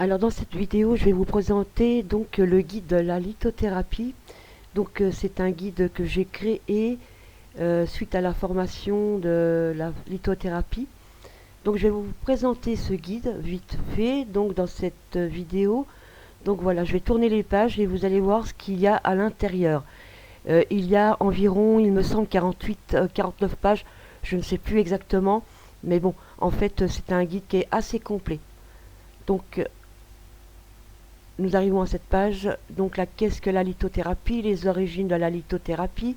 Alors dans cette vidéo, je vais vous présenter donc le guide de la lithothérapie. Donc c'est un guide que j'ai créé suite à la formation de la lithothérapie. Donc je vais vous présenter ce guide vite fait donc dans cette vidéo. Donc voilà, je vais tourner les pages et vous allez voir ce qu'il y a à l'intérieur. Il y a environ, il me semble, 49 pages, je ne sais plus exactement, mais bon, en fait c'est un guide qui est assez complet. Donc nous arrivons à cette page. Donc là, qu'est-ce que la lithothérapie? Les origines de la lithothérapie.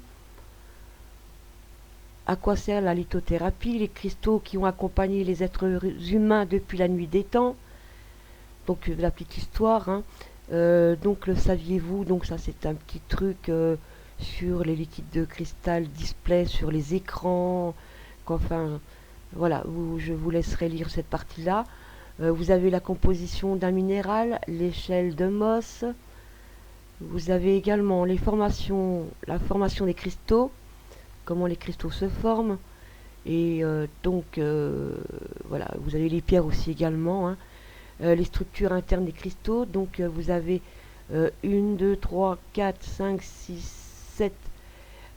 À quoi sert la lithothérapie? Les cristaux qui ont accompagné les êtres humains depuis la nuit des temps. Donc la petite histoire. Hein. Donc le saviez-vous? Donc ça c'est un petit truc sur les liquides de cristal display sur les écrans. Enfin voilà, je vous laisserai lire cette partie-là. Vous avez la composition d'un minéral, l'échelle de Mohs. Vous avez également la formation des cristaux, comment les cristaux se forment. Et voilà, vous avez les pierres aussi également. Hein. Les structures internes des cristaux. Donc vous avez 1, 2, 3, 4, 5, 6,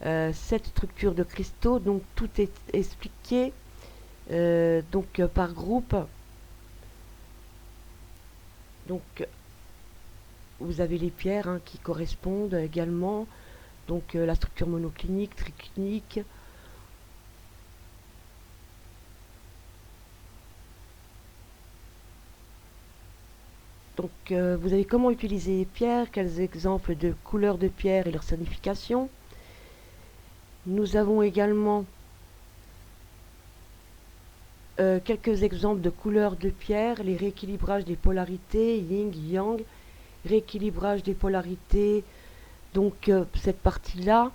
7 structures de cristaux. Donc tout est expliqué par groupe. Donc vous avez les pierres qui correspondent également. Donc la structure monoclinique, triclinique. Donc vous avez comment utiliser les pierres, quels exemples de couleurs de pierre et leur signification. Nous avons également quelques exemples de couleurs de pierre, les rééquilibrages des polarités, yin, yang, rééquilibrage des polarités, donc cette partie-là.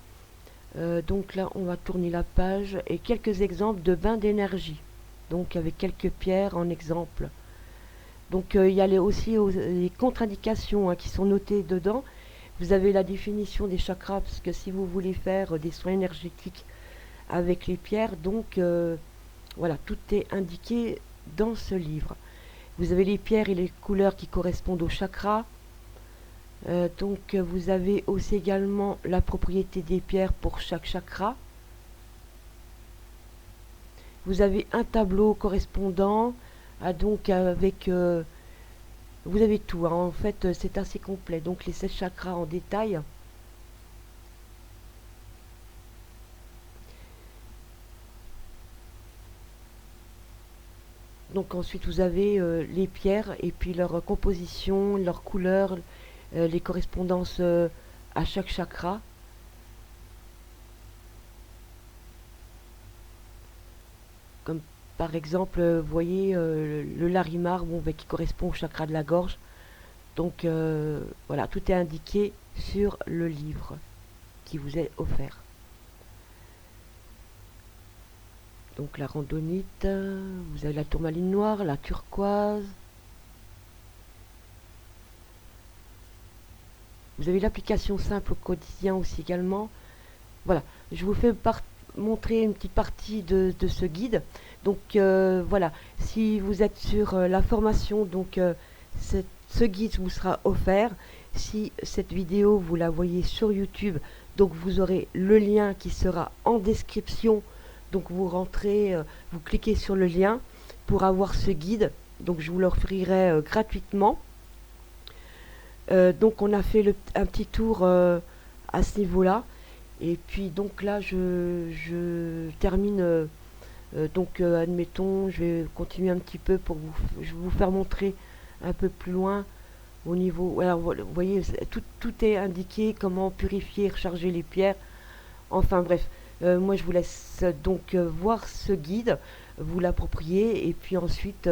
Donc là, on va tourner la page et quelques exemples de bains d'énergie. Donc avec quelques pierres en exemple. Donc il y a aussi les contre-indications qui sont notées dedans. Vous avez la définition des chakras, parce que si vous voulez faire des soins énergétiques avec les pierres, donc voilà, tout est indiqué dans ce livre. Vous avez les pierres et les couleurs qui correspondent aux chakras. Donc vous avez aussi également la propriété des pierres pour chaque chakra. Vous avez un tableau correspondant donc avec vous avez tout. Hein. En fait c'est assez complet. Donc les 7 chakras en détail. Donc ensuite vous avez les pierres et puis leur composition, leur couleur, les correspondances à chaque chakra. Comme par exemple, vous voyez le larimar qui correspond au chakra de la gorge. Donc voilà, tout est indiqué sur le livre qui vous est offert. Donc la randonite, vous avez la tourmaline noire, la turquoise. Vous avez l'application simple au quotidien aussi également. Voilà, je vous fais montrer une petite partie de ce guide. Donc voilà, si vous êtes sur la formation, donc ce guide vous sera offert. Si cette vidéo vous la voyez sur YouTube, donc vous aurez le lien qui sera en description. Donc vous rentrez, vous cliquez sur le lien pour avoir ce guide. Donc je vous l'offrirai gratuitement. Donc on a fait un petit tour à ce niveau-là. Et puis donc là je termine. Donc admettons, je vais continuer un petit peu pour vous faire montrer un peu plus loin au niveau. Alors vous voyez, tout est indiqué, comment purifier, recharger les pierres. Enfin bref, moi je vous laisse donc voir ce guide, vous l'approprier et puis ensuite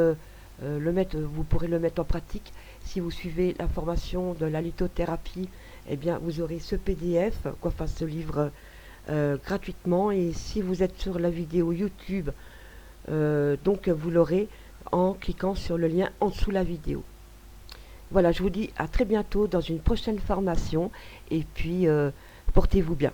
vous pourrez le mettre en pratique. Si vous suivez la formation de la lithothérapie, eh bien vous aurez ce PDF, ce livre gratuitement. Et si vous êtes sur la vidéo YouTube, donc vous l'aurez en cliquant sur le lien en dessous de la vidéo. Voilà, je vous dis à très bientôt dans une prochaine formation et puis portez-vous bien.